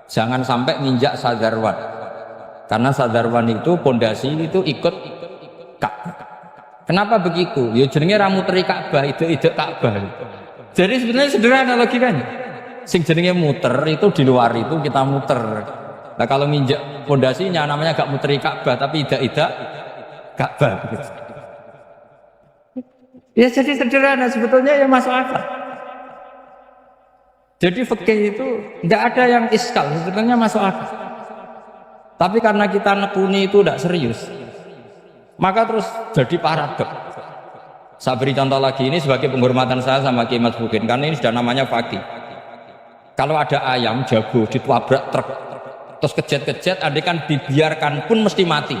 [SPEAKER 1] Jangan sampai nginjak sadarwan. Karena sadarwan itu pondasi itu ikut Ka'bah. Kenapa begitu? Ya jenenge ra muteri Ka'bah, ide-ide Ka'bah. Jadi sebenarnya sederhana logikanya. Sing jenenge muter itu di luar itu kita muter. Nah kalau nginjak pondasinya namanya gak muteri Ka'bah tapi ide-ide Ka'bah. Ya jadi sederhana sebetulnya ya masuk akal. Jadi fikih itu tidak ada yang iskal, sebetulnya masuk akal. Tapi karena kita nekuni itu tidak serius, maka terus jadi paradok. Saya beri contoh lagi, ini sebagai penghormatan saya sama Kiai Mas Bukin, karena ini sudah namanya fakih. Kalau ada ayam jago ditabrak truk, terus kejet-kejet, adekan dibiarkan pun mesti mati,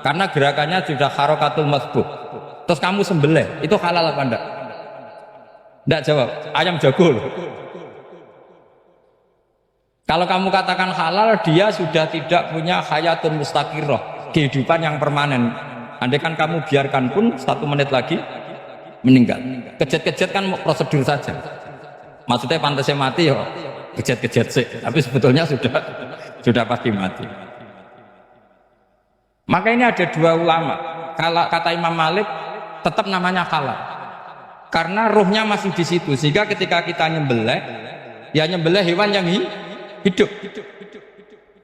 [SPEAKER 1] karena gerakannya sudah harokatul masbuh. Terus kamu sembelih, itu halal apa enggak? Enggak jawab, ayam jago loh. Kalau kamu katakan halal, dia sudah tidak punya hayatun mustaqirrah, kehidupan yang permanen. Andai kan kamu biarkan pun 1 menit lagi meninggal. Kejet-kejet kan prosedur saja. Maksudnya pantasnya mati ya kejet-kejet sih, tapi sebetulnya sudah pasti mati. Maka ini ada 2 ulama. Kalau kata Imam Malik tetap namanya halal. Karena ruhnya masih di situ, sehingga ketika kita nyembelih, ya nyembelih hewan yang hidup.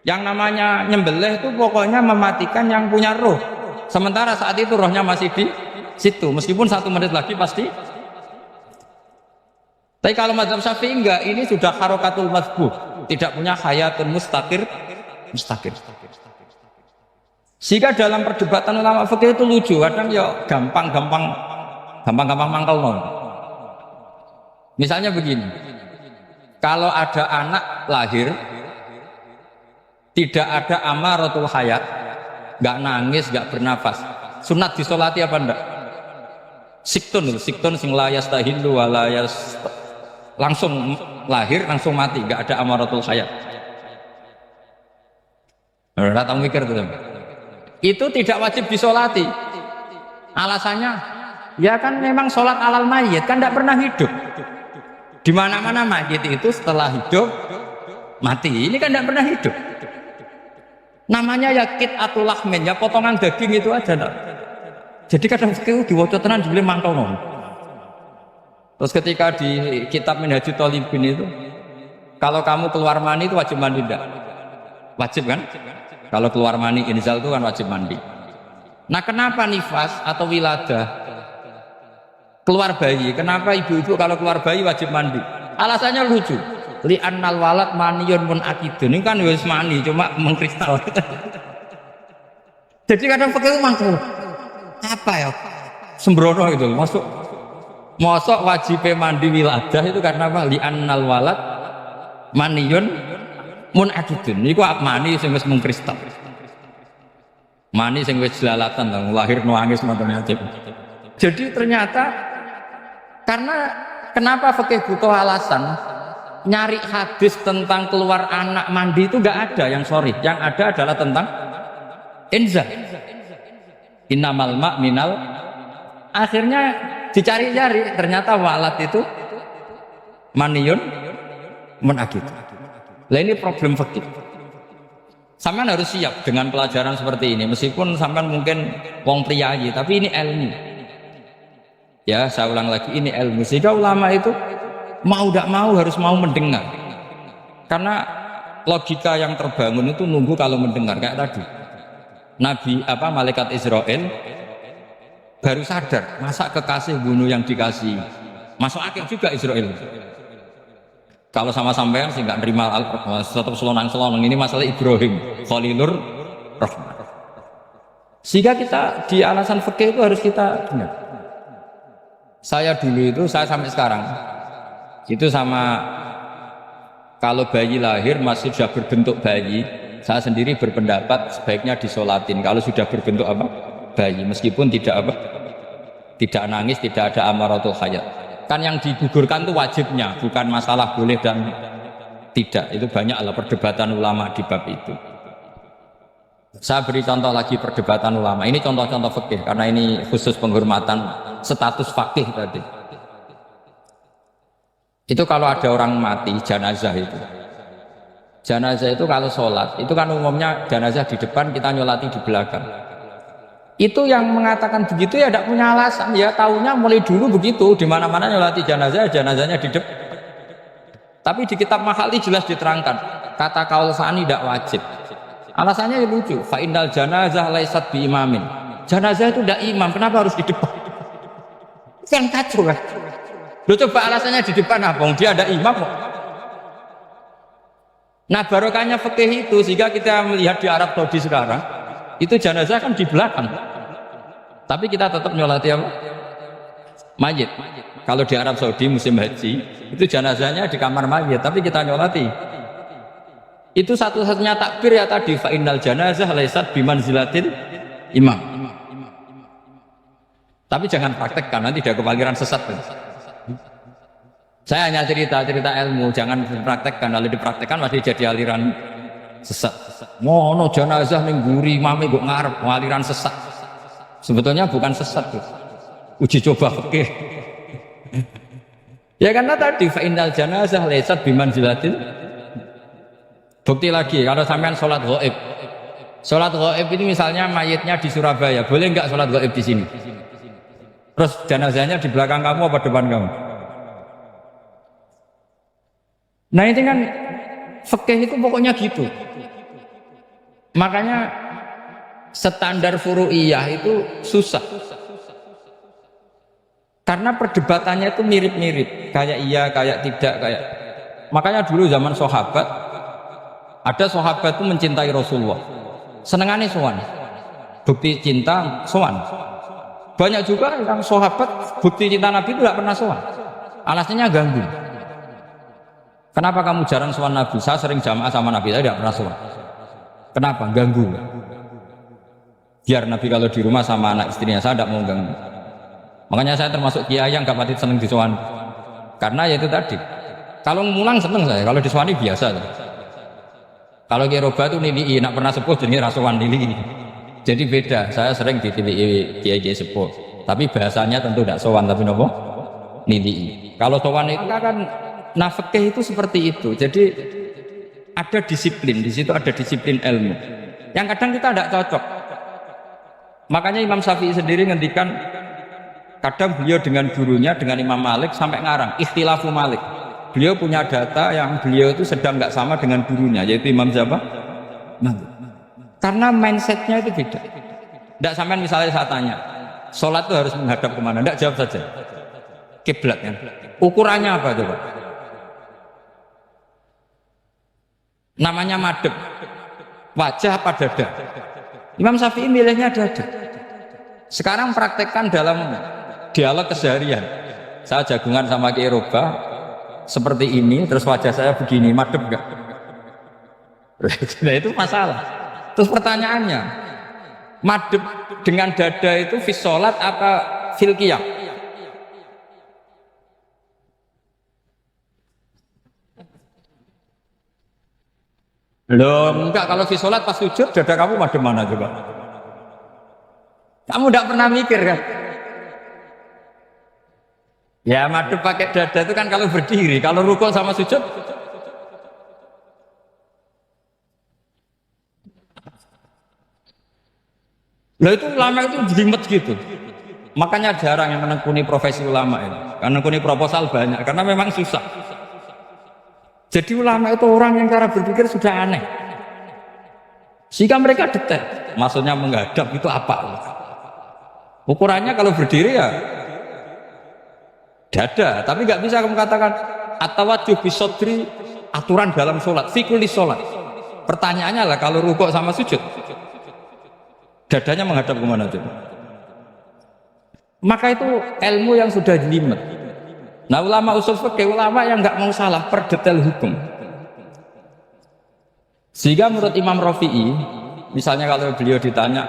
[SPEAKER 1] Yang namanya nyembelih itu pokoknya mematikan yang punya roh. Sementara saat itu rohnya masih di situ, meskipun 1 menit lagi pasti. Tapi kalau mazhab Syafi'i enggak, ini sudah harokatul mazbuh, tidak punya hayatun mustaqir. Sehingga dalam perdebatan ulama fikih itu lucu, kadang ya gampang-gampang mangkel non. Misalnya begini, kalau ada anak lahir tidak ada amaratul hayat, nggak nangis, nggak bernafas, sunat disolati apa enggak? Siktun sing layas tahilu walayas, langsung lahir langsung mati, nggak ada amaratul hayat. Datang mikir tuh, itu tidak wajib disolati. Alasannya, ya kan memang sholat alal mayit kan tidak pernah hidup. Di mana-mana mayit itu setelah hidup mati. Ini kan tidak pernah hidup. Namanya ya qit'atul lahmin, ya potongan daging itu aja. Enggak. Jadi kadang fikih diwaca tenan jebule mangkel non. Terus ketika di kitab Minhajul Thalibin itu, kalau kamu keluar mani itu wajib mandi enggak? Wajib kan? Kalau keluar mani inzal itu kan wajib mandi. Nah, kenapa nifas atau wiladah keluar bayi? Kenapa ibu-ibu kalau keluar bayi wajib mandi? Alasannya lucu. Li'annal walad maniyun munakidun. Ini kan wis mani cuma mengkristal. Jadi kadang pakai mangkel. Apa ya? Sembrono gitu. Masuk wajib mandi wiladah itu karena apa? Li'annal walad maniyun munakidun. Niku mani sing wis mengkristal. Mani sing wis jelalatan lahir nangis macam-macam. Jadi ternyata karena kenapa fikih butuh alasan nyari hadis tentang keluar anak mandi itu enggak ada yang sorry, yang ada adalah tentang inzal. Innamal ma' minal, akhirnya dicari-cari ternyata walad itu maniyun munakid. Lah ini problem fikih. Sampean harus siap dengan pelajaran seperti ini, meskipun sampean mungkin wong priayi, tapi ini ilmu. Ya, saya ulang lagi, ini ilmu. Sehingga ulama itu mau tidak mau harus mau mendengar. Karena logika yang terbangun itu nunggu kalau mendengar kayak tadi. Malaikat Israel baru sadar, masa kekasih bunuh yang dikasih. Masuk akal juga Israel. Kalau sama sampean sih nggak nerima tetap selonang-selonang, ini masalah Ibrahim Khalilur Rahman. Sehingga kita di alasan fikih itu harus kita dengar. Saya dulu itu, saya sampai sekarang itu sama, kalau bayi lahir masih sudah berbentuk bayi, saya sendiri berpendapat sebaiknya disolatin kalau sudah berbentuk apa? Bayi, meskipun tidak nangis, tidak ada amaratul hayat. Kan yang digugurkan itu wajibnya, bukan masalah boleh dan tidak. Itu banyaklah perdebatan ulama di bab itu. Saya beri contoh lagi perdebatan ulama. Ini contoh-contoh fikih karena ini khusus penghormatan status fakih tadi. Itu kalau ada orang mati jenazah itu. Jenazah itu kalau sholat, itu kan umumnya jenazah di depan, kita nyolati di belakang. Itu yang mengatakan begitu ya tidak punya alasan, ya tahunya mulai dulu begitu, di mana-mana nyolati jenazah, jenazahnya di depan. Tapi di kitab Makhali jelas diterangkan, kata kaul sani tidak wajib. Alasannya ya lucu, fa innal janazah laisat bi imamin. Jenazah itu tidak imam, kenapa harus di depan? Kan kacau kan? Lu coba alasannya di depan apa? Dia ada imam kok. Nah barokahnya fikih itu, sehingga kita melihat di Arab Saudi sekarang, itu jenazah kan di belakang, tapi kita tetap nyolati apa? Mayit. Kalau di Arab Saudi musim haji itu jenazahnya di kamar mayit, tapi kita nyolati. Itu satu-satunya takbir ya tadi, fa innal janazah laisat bimanzilatil imam. Tapi jangan praktekkan, nanti dia kepaliran sesat. Saya hanya cerita ilmu, jangan dipraktekkan. Kalau dipraktekkan masih jadi aliran sesat. Mono jenazah ning mburi mami kok ngarep aliran sesat. Sebetulnya bukan sesat, uji coba fikih. Ya karena tadi fa innal janazah laisat bimanzilatil. Bukti lagi kalau sampean sholat ghaib. Sholat ghaib ini misalnya mayitnya di Surabaya, boleh nggak sholat ghaib di sini? Terus jenazahnya di belakang kamu apa depan kamu? Nah ini kan fikih itu pokoknya gitu. Makanya standar furu'iyah itu susah. Karena perdebatannya itu mirip-mirip, kayak iya, kayak tidak, kayak. Makanya dulu zaman sahabat, ada sahabat itu mencintai Rasulullah, senengannya sowan, bukti cinta sowan. Banyak juga yang sahabat bukti cinta Nabi itu tidak pernah sowan, alasannya ganggu. Kenapa kamu jarang sowan Nabi? Saya sering jamaah sama Nabi, saya tidak pernah sowan. Kenapa? Ganggu. Biar Nabi kalau di rumah sama anak istrinya, saya tidak mau ganggu. Makanya saya termasuk kiai yang gak pati seneng disowani. Karena ya itu tadi. Kalau ngulang seneng saya, kalau disowani biasa. Kalau kiai roba itu nilai, nak pernah sepuh jadi rasuan nilai. Jadi beda. Saya sering ditilai kiai sepuh. Tapi bahasanya tentu tidak sowan, tapi nopo nilai. Kalau sowan itu kan nafkah itu seperti itu. Jadi ada disiplin di situ, ada disiplin ilmu. Yang kadang kita tidak cocok. Makanya Imam Syafi'i sendiri ngendikan. Kadang beliau dengan gurunya, dengan Imam Malik sampai ngarang ikhtilafu Malik. Beliau punya data yang beliau itu sedang nggak sama dengan gurunya, yaitu Imam siapa? Malik. Karena mindsetnya itu beda. Tidak sampai misalnya saya tanya, sholat itu harus menghadap kemana? Tidak, jawab saja. Kiblat kan? Ukurannya apa coba? Namanya madhep. Wajah apa dada? Imam Syafi'i milihnya dada. Sekarang praktekkan dalam dialog keseharian. Saya jagungan sama Kiai Roba seperti ini, terus wajah saya begini, madep enggak? Nah itu masalah. Terus pertanyaannya, madep dengan dada itu fis sholat apa fil qiyam? Loh enggak, kalau fis sholat pas sujud dada kamu madep mana coba? Kamu enggak pernah mikir kan? Ya madep pakai dada itu kan kalau berdiri, kalau rukuk sama sujud. Loh itu ulama itu jelimet gitu. Makanya jarang yang menekuni profesi ulama ini. Karena menekuni proposal banyak, karena memang susah. Jadi ulama itu orang yang cara berpikir sudah aneh. Sehingga mereka detail. Maksudnya menghadap itu apa? Ukurannya kalau berdiri ya dada, tapi nggak bisa kamu katakan at-tawajjuh bisodri aturan dalam sholat, fikuli sholat. Pertanyaannya lah kalau rukuk sama sujud, dadanya menghadap kemana coba? Maka itu ilmu yang sudah jelimet. Nah ulama usul fikih, ulama yang nggak mau salah per detail hukum. Sehingga menurut Imam Rafi'i, misalnya kalau beliau ditanya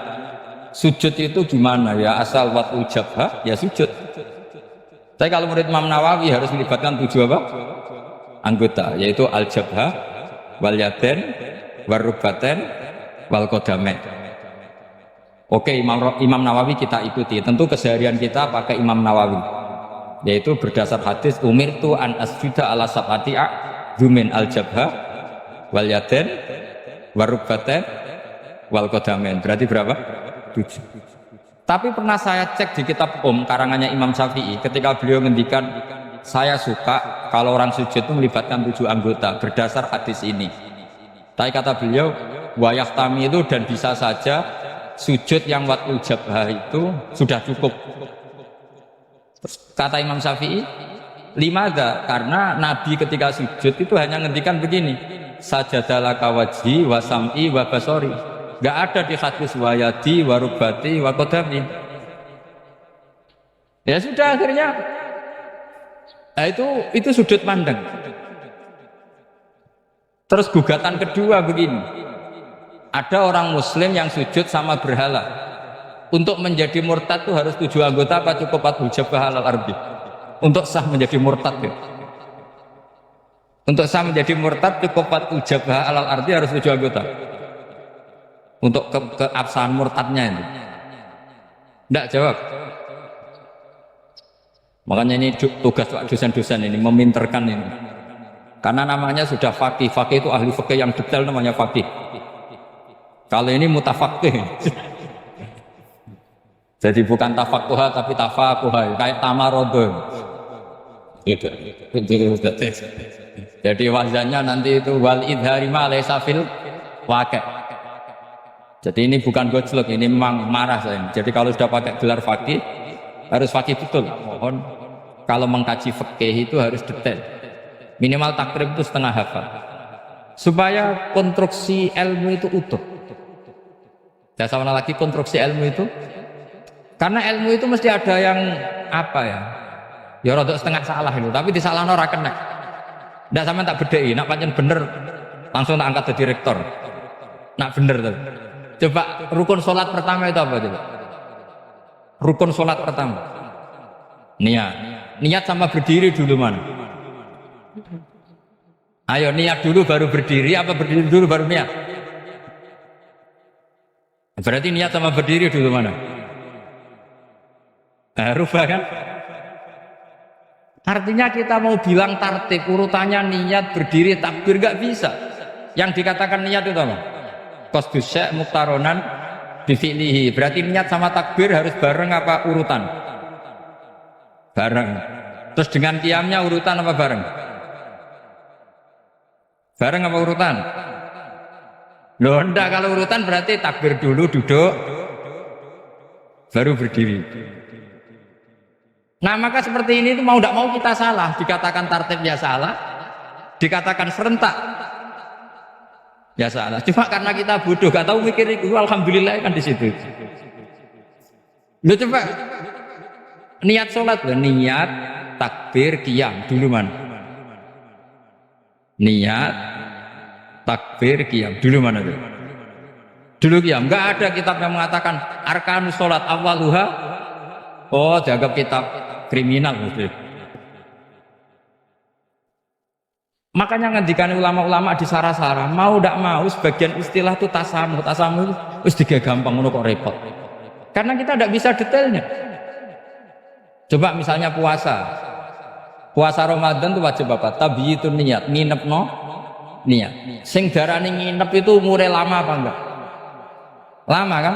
[SPEAKER 1] sujud itu gimana ya, asal watu jabha ya sujud. Tapi kalau menurut Imam Nawawi harus melibatkan 7 apa? Anggota, yaitu al-jabha, wal yaden, wal rubaten, wal qadamain. Oke, Imam Nawawi kita ikuti. Tentu keseharian kita pakai Imam Nawawi, yaitu berdasar hadis umirtu an asjuda ala sab'ati a'dzumin al-jabha, wal yaden, wal rubaten, wal qadamain. Berarti berapa? 7. Tapi pernah saya cek di kitab karangannya Imam Syafi'i, ketika beliau ngendikan saya suka kalau orang sujud itu melibatkan 7 anggota berdasar hadis ini. Tapi kata beliau wayahtami itu dan bisa saja sujud yang watul jabhah itu sudah cukup. Terus kata Imam Syafi'i, limada, karena Nabi ketika sujud itu hanya ngendikan begini, sajadalaka wajhi wa sam'i wa basori. Gak ada di hadis wayadi, warubati, wakodami. Ya sudah akhirnya, nah itu sudut pandang. Terus gugatan kedua begini, ada orang Muslim yang sujud sama berhala. Untuk menjadi murtad itu harus 7 anggota apa cukup 4 jabah alal ardi? Untuk sah menjadi murtad ya. Untuk sah menjadi murtad cukup 4 jabah alal ardi harus 7 anggota. Untuk keabsahan murtadnya itu tidak jawab. Makanya ini tugas dosen-dosen ini meminterkan ini, karena namanya sudah faqih. Faqih itu ahli fikih yang detail, namanya faqih. Kalau ini mutafaqih. Jadi bukan tafakuha tapi tafakuha, kayak tamarodo gitu. Jadi wazannya nanti itu wal idhari ma laysa fil waqi'. Jadi ini bukan gojlok, ini memang marah saya. Jadi kalau sudah pakai gelar fakih, harus fakih betul. Mohon kalau mengkaji fikih itu harus detail. Minimal takrib itu setengah hafal. Supaya konstruksi ilmu itu utuh. Saya sama lagi konstruksi ilmu itu. Karena ilmu itu mesti ada yang apa ya? Ya rodok setengah salah itu, tapi disalahno ora kena. Ndak sampean tak bedheki, nak pancen bener langsung tak angkat jadi rektor. Nak bener tuh. Coba rukun sholat pertama itu apa coba? Rukun sholat pertama. Niat. Niat sama berdiri dulu mana? Ayo niat dulu baru berdiri, apa berdiri dulu baru niat? Berarti niat sama berdiri dulu mana? Rubah kan? Artinya kita mau bilang tartib urutannya niat berdiri takbir gak bisa. Yang dikatakan niat itu apa? Qasdus syai' muqtaronan bifi'lihi. Berarti niat sama takbir harus bareng apa urutan? Bareng. Terus dengan qiyamnya urutan apa bareng? Bareng apa urutan? Loh enggak, kalau urutan berarti takbir dulu duduk baru berdiri. Nah maka seperti ini itu mau tidak mau kita salah, dikatakan tartibnya salah, dikatakan serentak ya salah. Cuma karena kita bodoh, gak tahu mikir itu, alhamdulillah kan di situ. Lo coba niat sholat, niat takbir qiyam dulu mana? Niat takbir qiyam dulu mana tuh? Dulu qiyam. Nggak ada kitab yang mengatakan arkanus sholat awaluha. Oh, dianggap kitab kriminal gitu. Makanya ngendikan ulama-ulama di sarah-sarah, mau tidak mau sebagian istilah itu tasamuh wis gampang ngono kok repot. Karena kita tidak bisa detailnya. Coba misalnya puasa Ramadan itu wajib apa? Tabyitun niat, nginep no niat. Sing darani nginep itu umure lama apa enggak? Lama kan?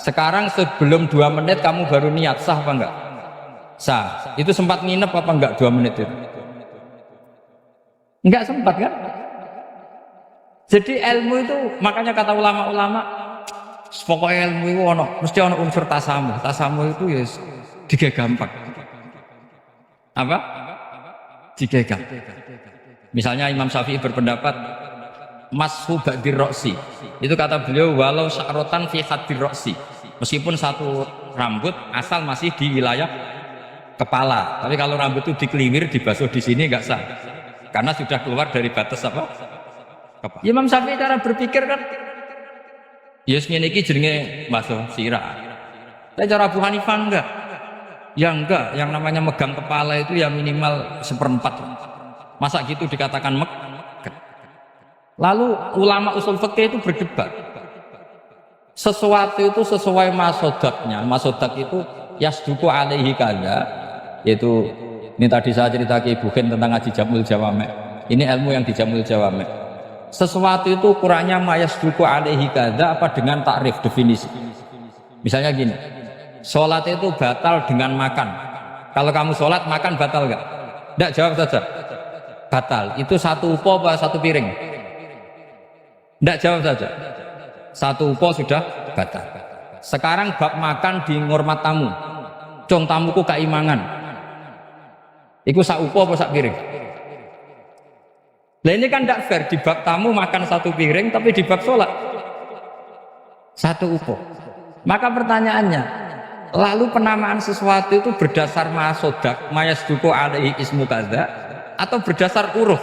[SPEAKER 1] Sekarang sebelum 2 menit kamu baru niat, sah apa enggak? Sah. Itu sempat nginep apa enggak 2 menit itu? Enggak sempat kan? Jadi ilmu itu, makanya kata ulama-ulama, pokoknya ilmu itu mesti ono unsur tasamuh. Tasamuh itu ya tiga gampang. Apa? Tiga gampang. Misalnya Imam Syafi'i berpendapat mashu ba'dir roksi. Itu kata beliau walau sya'rotan fi hadir roksi. Meskipun satu rambut asal masih di wilayah kepala. Tapi kalau rambut itu dikeliwir, dibasuh di sini enggak sah. Karena sudah keluar dari batas apa? Kepala. Imam Syafi'i cara berpikir kan yes ngene iki jenenge basuh sirah. Tapi cara Abu Hanifah enggak. Ya enggak, yang namanya megang kepala itu ya minimal 1/4. Masa gitu dikatakan meket. Lalu ulama usul fikih itu berdebat. Sesuatu itu sesuai masodaknya. Masodak itu yasduku alaihi kada, yaitu ini tadi saya cerita ke Ibu Khen tentang ngaji Jamul Jawamek. Ini ilmu yang di Jamul Jawamek. Sesuatu itu ukurannya mayasduku alaihi kada apa dengan takrif definisi. Misalnya gini, sholat itu batal dengan makan. Kalau kamu sholat makan batal nggak? Nggak, jawab saja. Batal. Itu satu upo apa satu piring? Nggak, jawab saja. Satu upo sudah batal. Sekarang bab makan di ngurmat tamu. Cung tamuku kaimangan. Iku sak upo apa sak piring? Nah ini kan tidak fair, di bab tamu makan satu piring tapi di bab sholat satu upo. Maka pertanyaannya, lalu penamaan sesuatu itu berdasar masodak mayasduku alaihi ismu kadza atau berdasar uruf?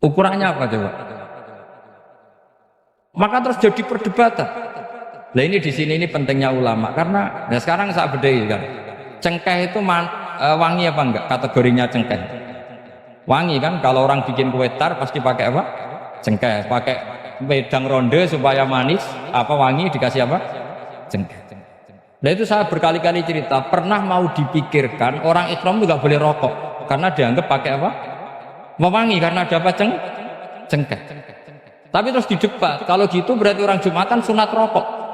[SPEAKER 1] Ukurannya apa coba? Maka terus jadi perdebatan. Nah ini di sini ini pentingnya ulama karena nah sekarang saya bedai kan, cengkeh itu wangi apa enggak? Kategorinya cengkeh. Wangi kan, kalau orang bikin kue tar pasti pakai apa? Cengkeh. Pakai wedang ronde supaya manis, apa wangi dikasih apa? Cengkeh. Nah itu saya berkali-kali cerita, pernah mau dipikirkan orang Islam juga boleh rokok karena dianggap pakai apa? Mewangi karena ada apa? Cengkeh. Tapi terus didebat, kalau gitu berarti orang Jumatan sunat rokok.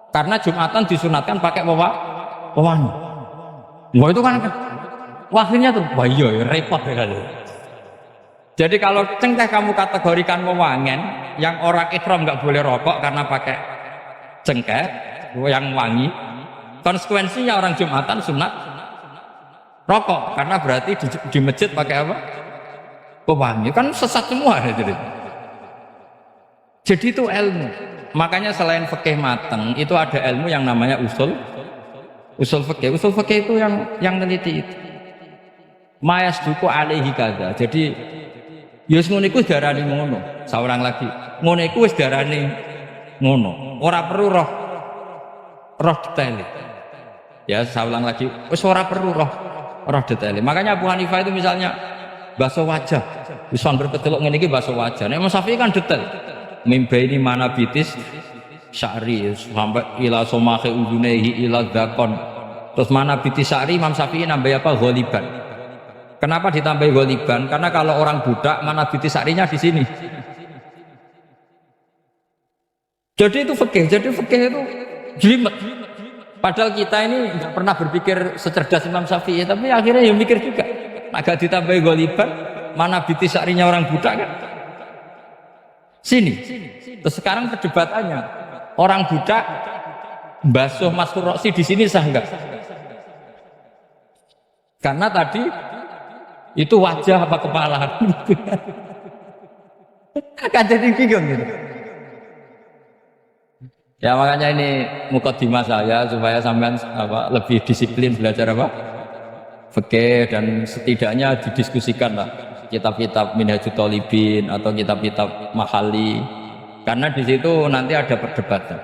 [SPEAKER 1] Karena Jumatan disunatkan pakai pewangi. Wah itu kan akhirnya tuh, wah iya repot ya. Jadi kalau cengkeh kamu kategorikan wewangen, yang orang ihram nggak boleh rokok karena pakai cengkeh yang wangi. Konsekuensinya orang Jumatan sunat rokok karena berarti di masjid pakai apa? Pewangi. Kan sesat semua ya, jadi itu ilmu. Makanya selain fikih mateng itu ada ilmu yang namanya usul fikih. Usul fikih itu yang teliti itu. Mayas duku alaihi kada. Jadi yus ngono iku darani ngono. Saurang lagi. Ngono iku wis darani ngono. Ora perlu roh detail. Ya, saulang lagi. Wis ora perlu roh detail. Makanya Abu Hanifah itu misalnya basuh wajah. Wis berpeteluk ngene iki basuh wajah. Nek Imam Syafi'i kan detail. Mimba ini mana bitis sya'ri sampai ila somahe udunehi ila dakon. Terus mana bitis sya'ri Imam Syafi'i nambah apa? Ghaliban. Kenapa ditambahi ghaliban? Karena kalau orang budak mana bitis sya'rinya di sini. Jadi itu fikih. Jadi fikih itu jelimet. Padahal kita ini nggak pernah berpikir secerdas Imam Syafi'i, tapi akhirnya ya mikir juga. Agak ditambahi ghaliban, mana bitis sya'rinya orang budak kan? Sini. Terus sekarang perdebatannya, orang budak basuh Mastur Roksi di sini sah enggak? Karena tadi itu wajah apa kepala? Kan jadi bingung gitu. Ya makanya ini mukadimah saya supaya sampean lebih disiplin belajar fikih dan setidaknya didiskusikan lah kitab-kitab Minhajut Thalibin atau kitab-kitab Mahali karena di situ nanti ada perdebatan.